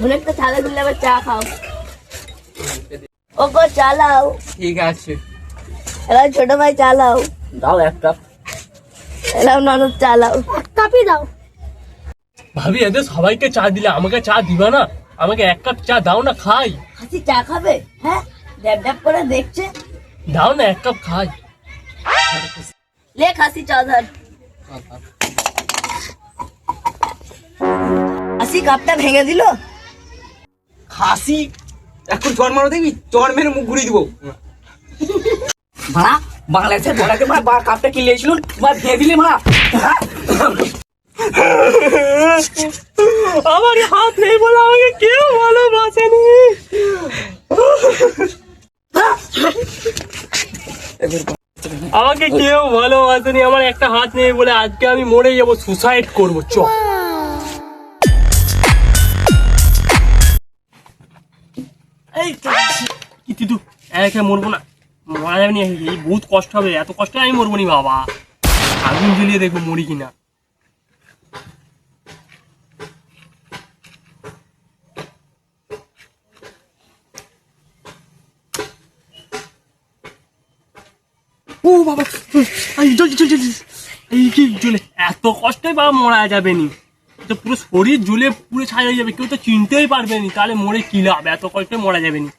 অনেকটা চালা দিলে আবার চা খাও। ওগো চালাও। ঠিক আছে। এবার ছোট ভাই চালাও। দাও এক কাপ। এলাও ননদ চালাও। এক কাপই দাও। ভাবি এদের সবাইকে চা দিলে আমাকে চা দিবা না? আমাকে এক কাপ চা দাও না, খাই। হাসি চা খাবে? হ্যাঁ, ড্যাব ড্যাব করে দেখছে। দাও না এক কাপ খাই। লে খাসি চা ধর। হাসি কাপটা ভেঙে দিল। খাসি এখন চর মারো দেখবি, চর মেরে মুখ ঘুরিয়ে দিব। ভাড়া বাংলাদেশের বড়াকে বা কাপটা কিনে এসেছিল বা ভেঙে দিলে ভাড়া। আমার হাত নেই বলে আমাকে কেউ ভালোবাসেনি। আমাকে কেউ ভালোবাসেনি, আমার একটা হাত নেই বলে আজকে আমি মরে যাবো, সুসাইড করবো। চ এই কিন্তু একা মরবো না, মারা যাবে না, এই বহুত কষ্ট হবে, এত কষ্ট আমি মরবো নি বাবা। আগুন জ্বলিয়ে দেখবো মরি কিনা। ও বাবা, এই কি জ্বলে, এত কষ্টে বাবা মরা যাবে নি, তো পুরো শরীর জ্বলে পুরো ছাই হয়ে যাবে, কেউ তো চিনতেই পারবে নি, তাহলে মরে কি লাভ? এত কষ্টে মরা যাবে নি,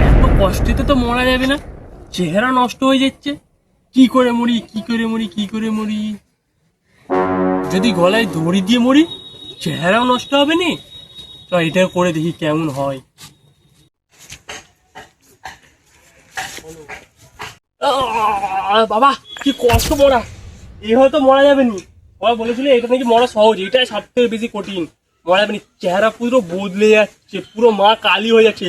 এত কষ্টে তো মরা যাবে না, চেহারা নষ্ট হয়ে যাচ্ছে। কি করে মরি, কি করে মরি, কি করে মরি? যদি গলায় দড়ি দিয়ে মরি চেহারাও নষ্ট হবে নি। তো এটা করে দেখি কেমন হয়। বাবা কি কষ্ট মরা, এই হয়তো মরা যাবে নি। বাবা বলেছিল এটা নাকি মরা সহজ, এটাই সব থেকে বেশি কঠিন। মরা যাবে নি, চেহারা পুরো বদলে যাচ্ছে, পুরো মা কালি হয়ে যাচ্ছে।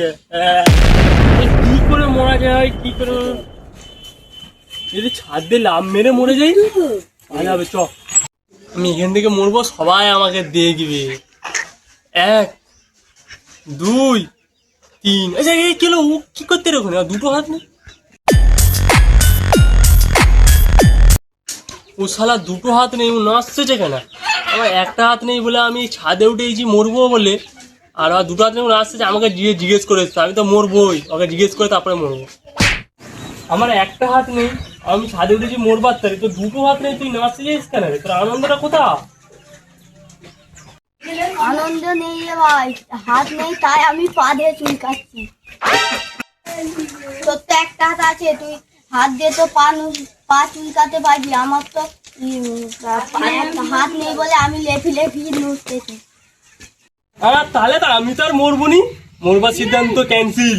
কি করে মরা যায়, কি করে? যদি ছাদ দিয়ে লাভ মেরে মরে যাই ভালো হবে। চ আমি এখান থেকে মরবো, সবাই আমাকে দেখবে। 1 2 3। আচ্ছা এই কেন ও কি করতে রে ওখানে? দুটো হাত নেই ও, শালা দুটো হাত নেই, ও নাচছে কেন? আমার একটা হাত নেই বলে আমি ছাদে উঠেছি মরবো বলে, আর দুটো হাত নেই নাচছে। আমাকে জিজ্ঞেস করে এসছো, আমি তো মরবোই, ওকে জিজ্ঞেস করে তারপরে মরবো। আমার একটা হাত নেই, আমি ছাদে উঠেছি মরবার তারি, তো দুটো হাত নেই, তুই নাচতে যাইস কেন রে? তোর আনন্দটা কোথা? আনন্দ নেই রে ভাই, হাত নেই তাই আমি পা দিয়ে চুলকাচ্ছি। তোর তো একটা হাত আছে, তুই হাত দিয়ে তো পা চুলকাতে পারবি। আমার তো হাত নেই বলে আমি লেফি লেফি নুচতেছি। তাহলে তো আমি তো আর মরবো নি, মরবার সিদ্ধান্ত ক্যান্সেল।